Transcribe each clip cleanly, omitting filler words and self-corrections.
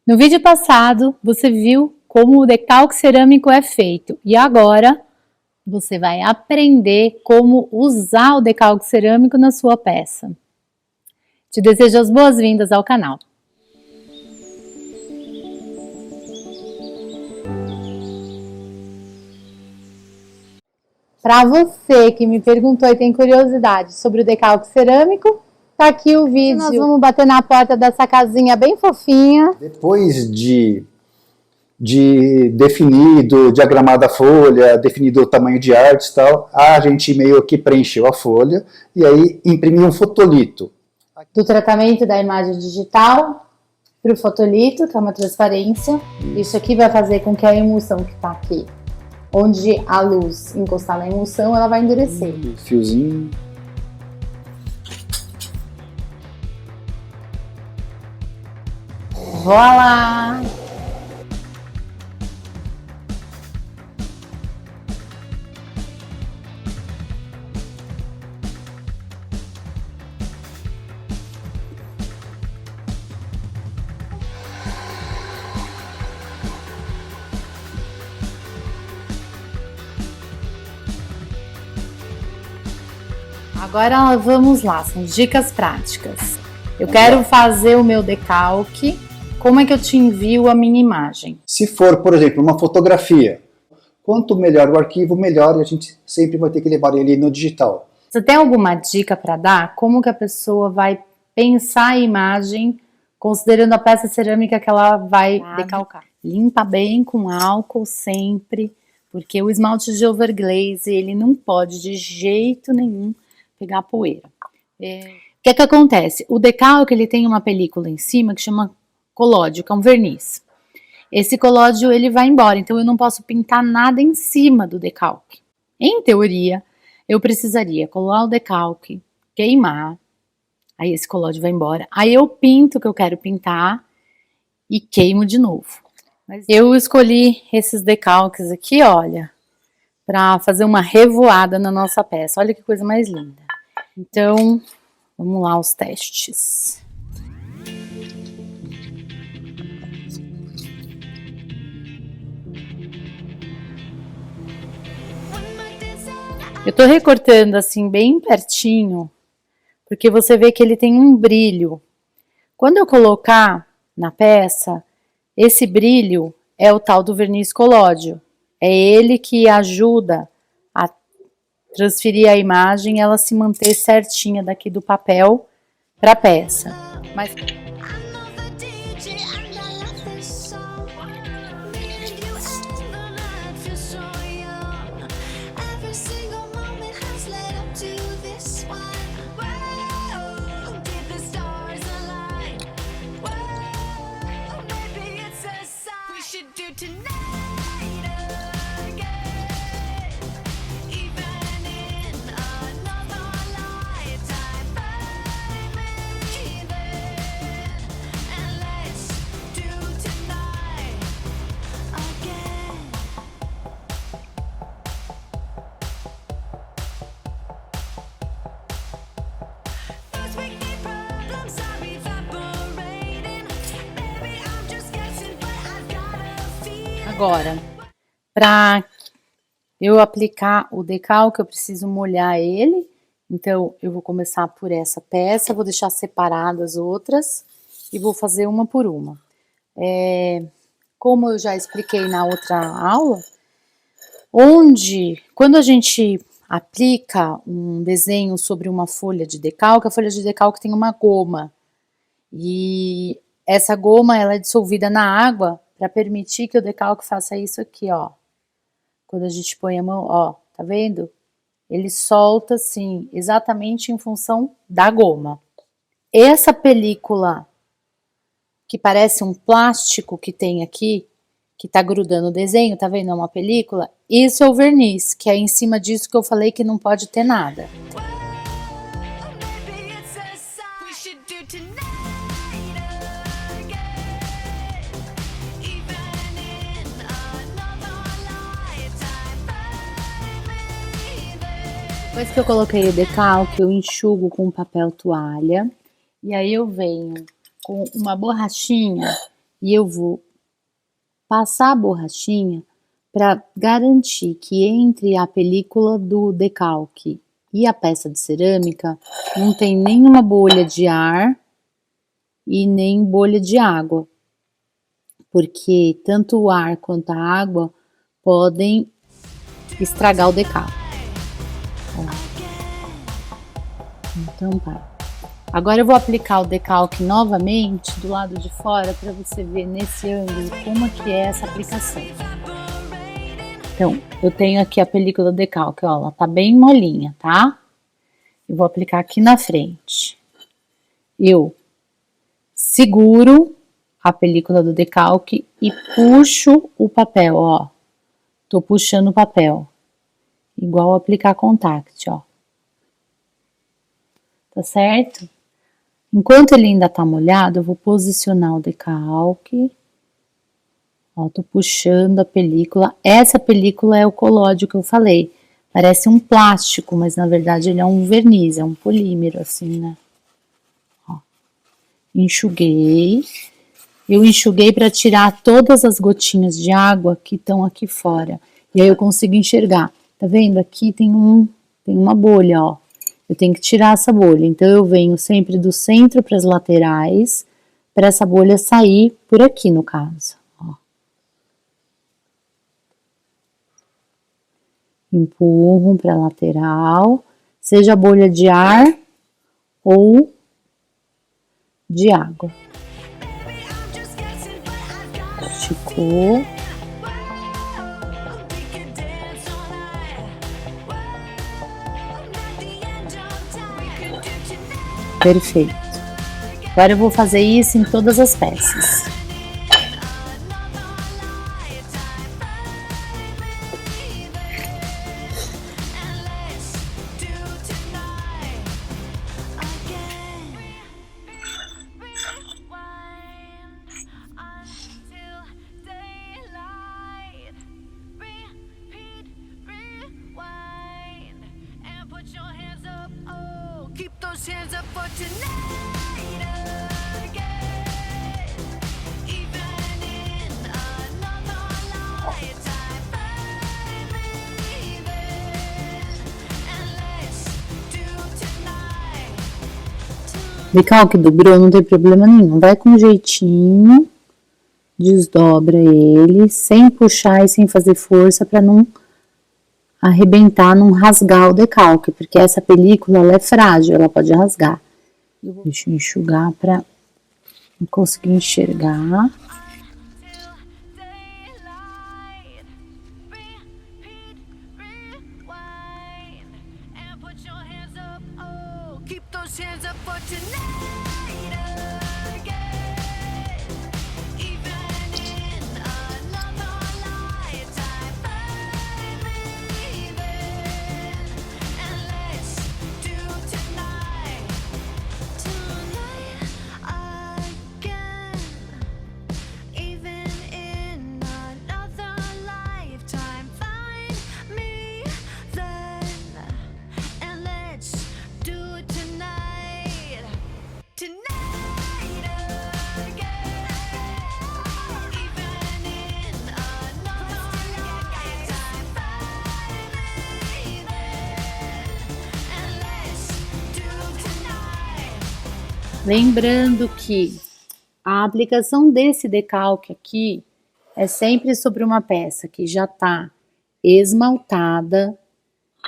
No vídeo passado, você viu como o decalque cerâmico é feito e agora você vai aprender como usar o decalque cerâmico na sua peça. Te desejo as boas-vindas ao canal. Para você que me perguntou e tem curiosidade sobre o decalque cerâmico, tá aqui o vídeo. Nós vamos bater na porta dessa casinha bem fofinha. Depois de definido, diagramada a folha, definido o tamanho de artes e tal, a gente meio que preencheu a folha e aí imprimiu um fotolito. Do tratamento da imagem digital para o fotolito, que é uma transparência. Isso aqui vai fazer com que a emulsão que está aqui, onde a luz encostar na emulsão, ela vai endurecer. Fiozinho. Voilá! Agora vamos lá, são dicas práticas. Eu quero fazer o meu decalque. Como é que eu te envio a minha imagem? Se for, por exemplo, uma fotografia, quanto melhor o arquivo, melhor, e a gente sempre vai ter que levar ele no digital. Você tem alguma dica para dar? Como que a pessoa vai pensar a imagem, considerando a peça cerâmica que ela vai decalcar? Limpa bem com álcool sempre, porque o esmalte de overglaze, ele não pode de jeito nenhum pegar poeira. O que acontece? O decalque, ele tem uma película em cima que chama colódio, que é um verniz. Esse colódio, ele vai embora, então eu não posso pintar nada em cima do decalque. Em teoria, eu precisaria colar o decalque, queimar, aí esse colódio vai embora, aí eu pinto o que eu quero pintar e queimo de novo. Mas eu escolhi esses decalques aqui, olha, para fazer uma revoada na nossa peça. Olha que coisa mais linda. Então, vamos lá os testes. Eu tô recortando assim bem pertinho, porque você vê que ele tem um brilho. Quando eu colocar na peça, esse brilho é o tal do verniz colódio. É ele que ajuda a transferir a imagem e ela se manter certinha daqui do papel para a peça. Mas agora, para eu aplicar o decalque, eu preciso molhar ele. Então, eu vou começar por essa peça, vou deixar separadas as outras e vou fazer uma por uma. Como eu já expliquei na outra aula, quando a gente aplica um desenho sobre uma folha de decalque, a folha de decalque tem uma goma. E essa goma, ela é dissolvida na água para permitir que o decalque faça isso aqui, ó. Quando a gente põe a mão, ó, tá vendo? Ele solta assim, exatamente em função da goma. Essa película que parece um plástico que tem aqui, que tá grudando o desenho, tá vendo? É uma película. Isso é o verniz, que é em cima disso que eu falei que não pode ter nada. Depois que eu coloquei o decalque, eu enxugo com papel toalha. E aí eu venho com uma borrachinha e eu vou passar a borrachinha para garantir que entre a película do decalque e a peça de cerâmica não tem nenhuma bolha de ar e nem bolha de água, porque tanto o ar quanto a água podem estragar o decalque. Então tá. Agora eu vou aplicar o decalque novamente do lado de fora para você ver nesse ângulo como que é essa aplicação. Então, eu tenho aqui a película decalque, ó, ela tá bem molinha, tá? Eu vou aplicar aqui na frente. Eu seguro a película do decalque e puxo o papel, ó. Tô puxando o papel. Igual aplicar contact, ó. Tá certo? Enquanto ele ainda tá molhado, eu vou posicionar o decalque. Ó, tô puxando a película. Essa película é o colóide que eu falei. Parece um plástico, mas na verdade ele é um verniz, é um polímero, assim, né? Ó. Enxuguei. Eu enxuguei para tirar todas as gotinhas de água que estão aqui fora. E aí eu consigo enxergar. Tá vendo? Aqui tem uma bolha, ó. Eu tenho que tirar essa bolha. Então eu venho sempre do centro para as laterais, para essa bolha sair por aqui, no caso. Ó. Empurro para a lateral, seja bolha de ar ou de água. Esticou. Perfeito. Agora eu vou fazer isso em todas as peças. Hands up for tonight again, even in another lifetime, baby, and let's do tonight. Decalque dobrou, não tem problema nenhum. Vai com jeitinho, desdobra ele, sem puxar e sem fazer força para não arrebentar, não rasgar o decalque, porque essa película ela é frágil, ela pode rasgar. Deixa eu enxugar para conseguir enxergar. Lembrando que a aplicação desse decalque aqui é sempre sobre uma peça que já está esmaltada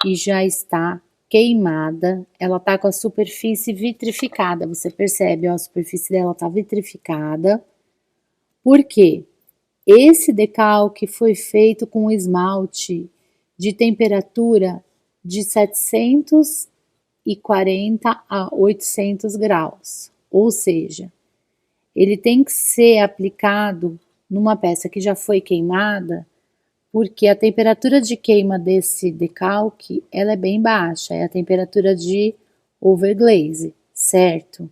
e já está queimada. Ela está com a superfície vitrificada, você percebe, ó, a superfície dela está vitrificada. Por quê? Esse decalque foi feito com esmalte de temperatura de 740 a 800 graus, ou seja, ele tem que ser aplicado numa peça que já foi queimada, porque a temperatura de queima desse decalque, ela é bem baixa, é a temperatura de overglaze, certo?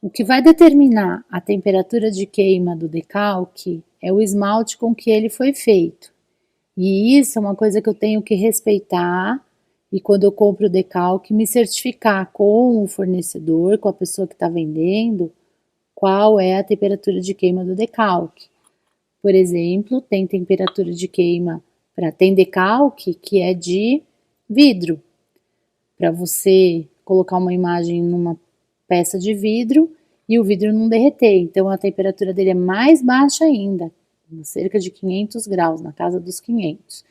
O que vai determinar a temperatura de queima do decalque é o esmalte com que ele foi feito. E isso é uma coisa que eu tenho que respeitar e quando eu compro o decalque, me certificar com o fornecedor, com a pessoa que está vendendo, qual é a temperatura de queima do decalque. Por exemplo, tem temperatura de queima tem decalque que é de vidro. Para você colocar uma imagem numa peça de vidro e o vidro não derreter. Então, a temperatura dele é mais baixa ainda, cerca de 500 graus, na casa dos 500.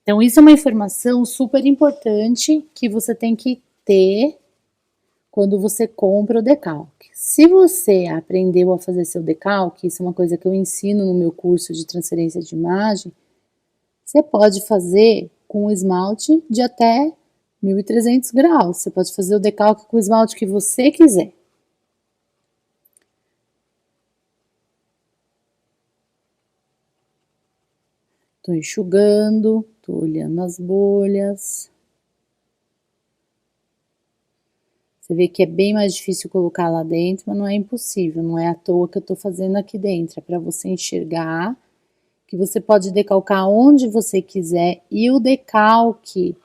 Então, isso é uma informação super importante que você tem que ter quando você compra o decalque. Se você aprendeu a fazer seu decalque, isso é uma coisa que eu ensino no meu curso de transferência de imagem, você pode fazer com esmalte de até 1.300 graus. Você pode fazer o decalque com o esmalte que você quiser. Tô enxugando, tô olhando as bolhas. Você vê que é bem mais difícil colocar lá dentro, mas não é impossível. Não é à toa que eu tô fazendo aqui dentro. É para você enxergar que você pode decalcar onde você quiser. E o decalque,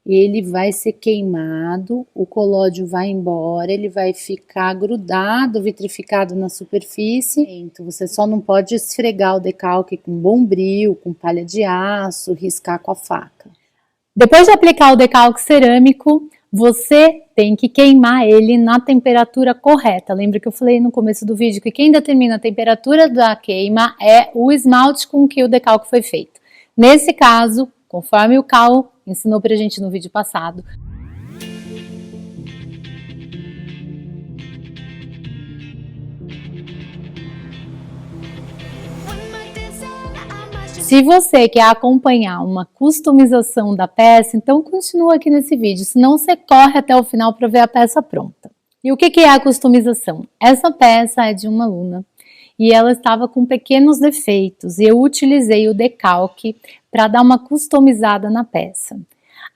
ele vai ser queimado, o colódio vai embora, ele vai ficar grudado, vitrificado na superfície. Então, você só não pode esfregar o decalque com bombril, com palha de aço, riscar com a faca. Depois de aplicar o decalque cerâmico, você tem que queimar ele na temperatura correta. Lembra que eu falei no começo do vídeo que quem determina a temperatura da queima é o esmalte com que o decalque foi feito. Nesse caso, conforme o Cal ensinou pra gente no vídeo passado, se você quer acompanhar uma customização da peça, então continua aqui nesse vídeo, senão você corre até o final para ver a peça pronta. E o que é a customização? Essa peça é de uma aluna e ela estava com pequenos defeitos e eu utilizei o decalque para dar uma customizada na peça.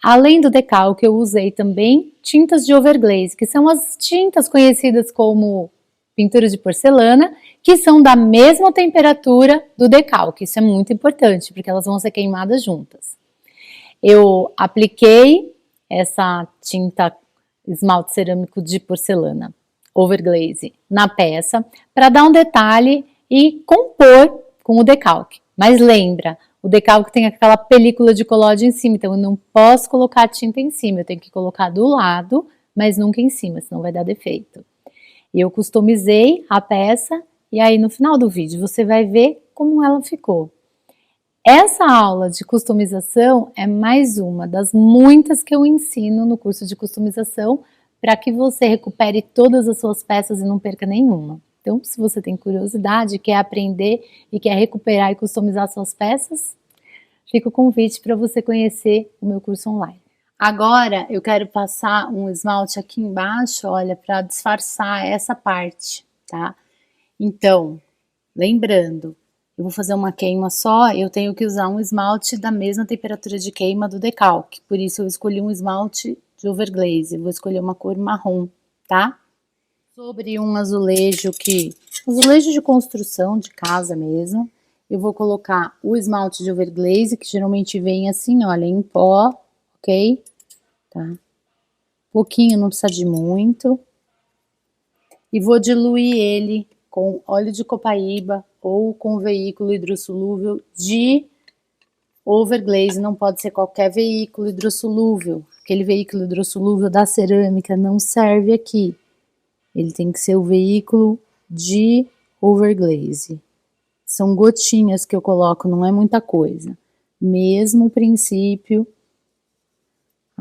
Além do decalque, eu usei também tintas de overglaze, que são as tintas conhecidas como pintura de porcelana, que são da mesma temperatura do decalque. Isso é muito importante, porque elas vão ser queimadas juntas. Eu apliquei essa tinta esmalte cerâmico de porcelana, overglaze, na peça, para dar um detalhe e compor com o decalque. Mas lembra, o decalque tem aquela película de colóide em cima, então eu não posso colocar a tinta em cima, eu tenho que colocar do lado, mas nunca em cima, senão vai dar defeito. Eu customizei a peça e aí no final do vídeo você vai ver como ela ficou. Essa aula de customização é mais uma das muitas que eu ensino no curso de customização para que você recupere todas as suas peças e não perca nenhuma. Então, se você tem curiosidade, quer aprender e quer recuperar e customizar suas peças, fica o convite para você conhecer o meu curso online. Agora eu quero passar um esmalte aqui embaixo, olha, para disfarçar essa parte, tá? Então, lembrando, eu vou fazer uma queima só, eu tenho que usar um esmalte da mesma temperatura de queima do decalque, por isso eu escolhi um esmalte de overglaze, eu vou escolher uma cor marrom, tá? Sobre um azulejo azulejo de construção, de casa mesmo, eu vou colocar o esmalte de overglaze, que geralmente vem assim, olha, em pó, ok? Tá? Pouquinho, não precisa de muito. E vou diluir ele com óleo de copaíba ou com veículo hidrossolúvel de overglaze. Não pode ser qualquer veículo hidrossolúvel. Aquele veículo hidrossolúvel da cerâmica não serve aqui. Ele tem que ser o veículo de overglaze. São gotinhas que eu coloco, não é muita coisa. Mesmo princípio.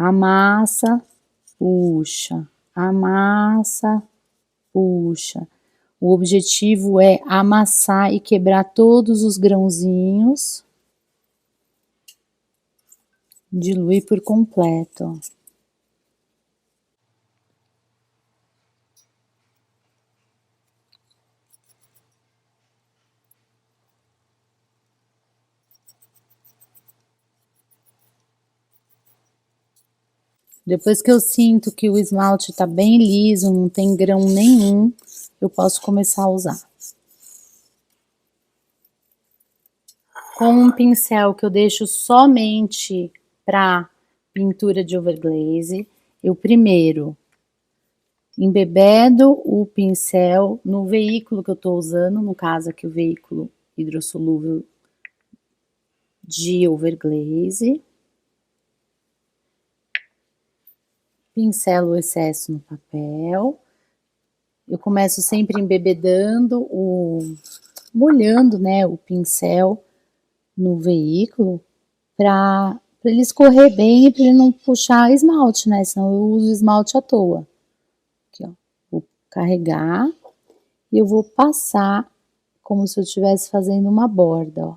Amassa, puxa, amassa, puxa. O objetivo é amassar e quebrar todos os grãozinhos. Diluir por completo, ó. Depois que eu sinto que o esmalte tá bem liso, não tem grão nenhum, eu posso começar a usar. Com um pincel que eu deixo somente para pintura de overglaze, eu primeiro embebedo o pincel no veículo que eu tô usando, no caso aqui o veículo hidrossolúvel de overglaze. Pincelo o excesso no papel. Eu começo sempre embebedando, molhando, né, o pincel no veículo para ele escorrer bem e para ele não puxar esmalte, né? Senão eu uso esmalte à toa. Aqui, ó. Vou carregar e eu vou passar como se eu estivesse fazendo uma borda, ó.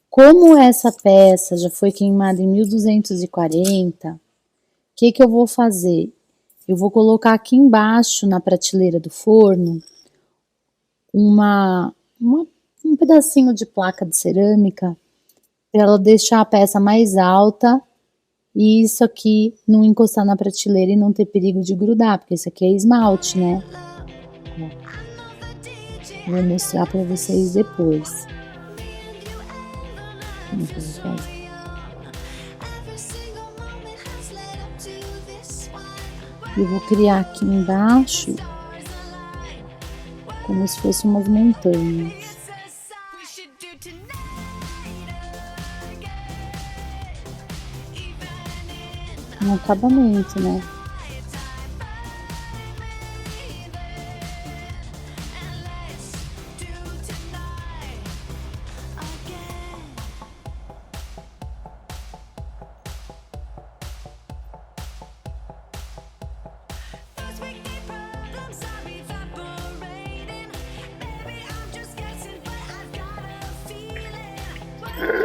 Como essa peça já foi queimada em 1240, o que eu vou fazer? Eu vou colocar aqui embaixo na prateleira do forno um pedacinho de placa de cerâmica para ela deixar a peça mais alta e isso aqui não encostar na prateleira e não ter perigo de grudar, porque isso aqui é esmalte, né? Vou mostrar para vocês depois. Como que eu vou fazer? Eu vou criar aqui embaixo como se fossem umas montanhas. Um acabamento, né?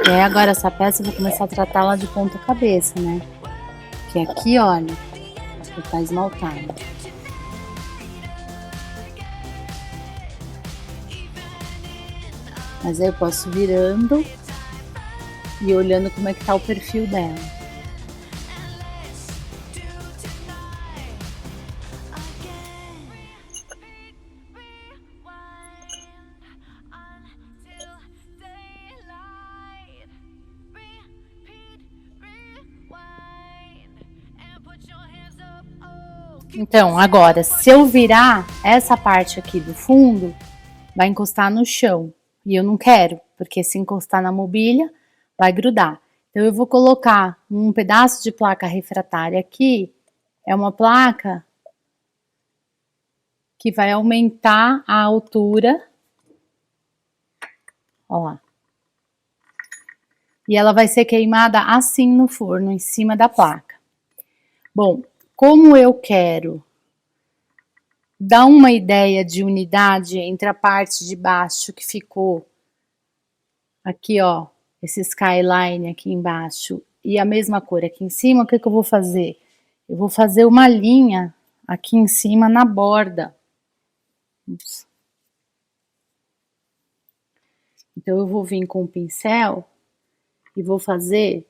E aí agora essa peça eu vou começar a tratá-la de ponta cabeça, né? Que aqui, olha, já tá esmaltada. Mas aí eu posso virando e olhando como é que tá o perfil dela. Então, agora, se eu virar essa parte aqui do fundo, vai encostar no chão. E eu não quero, porque se encostar na mobília, vai grudar. Então, eu vou colocar um pedaço de placa refratária aqui. É uma placa que vai aumentar a altura. Ó lá. E ela vai ser queimada assim no forno, em cima da placa. Bom, como eu quero dar uma ideia de unidade entre a parte de baixo que ficou aqui, ó, esse skyline aqui embaixo e a mesma cor aqui em cima, o que eu vou fazer? Eu vou fazer uma linha aqui em cima na borda. Ups. Então eu vou vir com o pincel e vou fazer,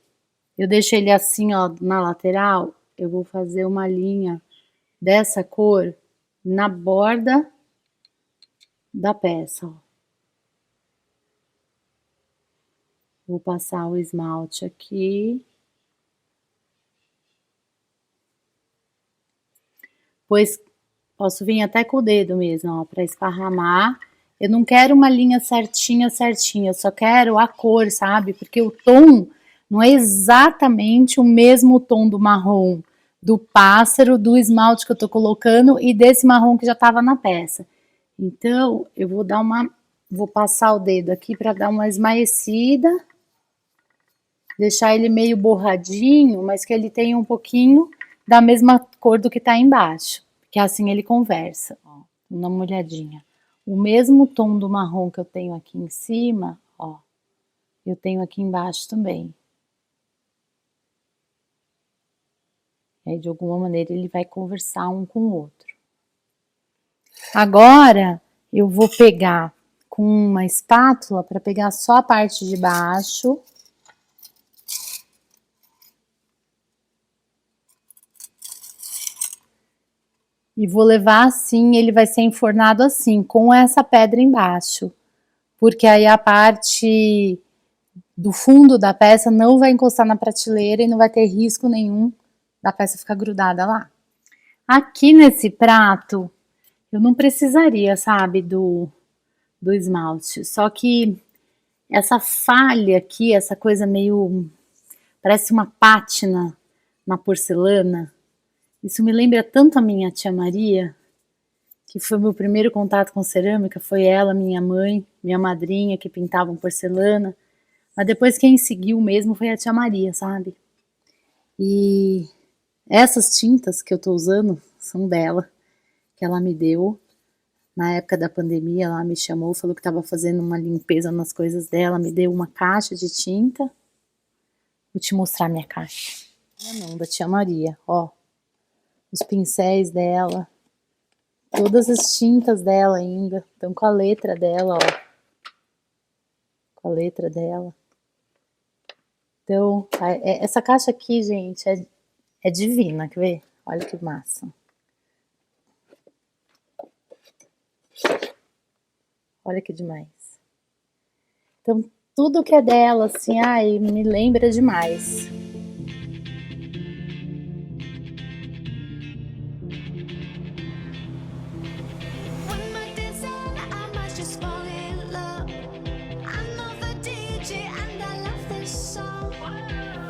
eu deixo ele assim, ó, na lateral, eu vou fazer uma linha dessa cor na borda da peça, ó. Vou passar o esmalte aqui. Pois posso vir até com o dedo mesmo, ó, para esparramar. Eu não quero uma linha certinha, eu só quero a cor, sabe? Porque o tom não é exatamente o mesmo tom do marrom do pássaro, do esmalte que eu tô colocando e desse marrom que já tava na peça. Então, eu vou passar o dedo aqui para dar uma esmaecida, deixar ele meio borradinho, mas que ele tenha um pouquinho da mesma cor do que tá embaixo, que assim ele conversa. Ó, dá uma olhadinha. O mesmo tom do marrom que eu tenho aqui em cima, ó, eu tenho aqui embaixo também. E aí, de alguma maneira, ele vai conversar um com o outro. Agora, eu vou pegar com uma espátula para pegar só a parte de baixo. E vou levar assim, ele vai ser enfornado assim, com essa pedra embaixo. Porque aí a parte do fundo da peça não vai encostar na prateleira e não vai ter risco nenhum da peça ficar grudada lá. Aqui nesse prato, eu não precisaria, sabe, do esmalte. Só que essa falha aqui, essa coisa meio... parece uma pátina na porcelana. Isso me lembra tanto a minha tia Maria, que foi meu primeiro contato com cerâmica. Foi ela, minha mãe, minha madrinha, que pintavam porcelana. Mas depois quem seguiu mesmo foi a tia Maria, sabe? E essas tintas que eu tô usando são dela, que ela me deu. Na época da pandemia, ela me chamou, falou que estava fazendo uma limpeza nas coisas dela, me deu uma caixa de tinta. Vou te mostrar minha caixa. Não, da tia Maria, ó. Os pincéis dela. Todas as tintas dela ainda. Estão com a letra dela, ó. Com a letra dela. Então, essa caixa aqui, gente, é divina, quer ver? Olha que massa. Olha que demais. Então, tudo que é dela, assim, ai, me lembra demais. When my days end, I might just fall in love. I know the DJ and I love this song.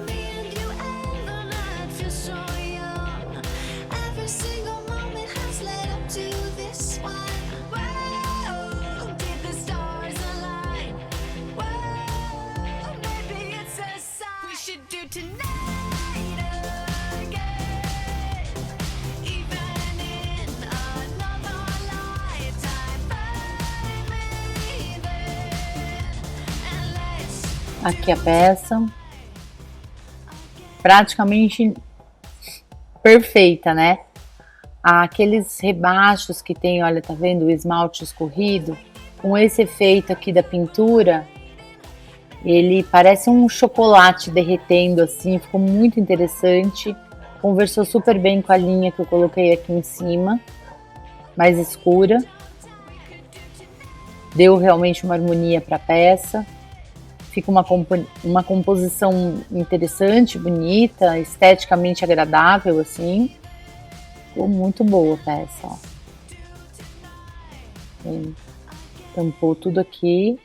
Me and you and the night feel so young. Every single moment has led up to this one. Whoa, did the stars align? Whoa, maybe it's a sign. We should do tonight again. Even in another lifetime, find me there. And let's Aqui a peça. Praticamente perfeita, né? Aqueles rebaixos que tem, olha, tá vendo? O esmalte escorrido. Com esse efeito aqui da pintura, ele parece um chocolate derretendo assim, ficou muito interessante. Conversou super bem com a linha que eu coloquei aqui em cima, mais escura. Deu realmente uma harmonia para a peça. Fica uma composição interessante, bonita, esteticamente agradável, assim. Ficou muito boa a peça, ó. Tampou tudo aqui.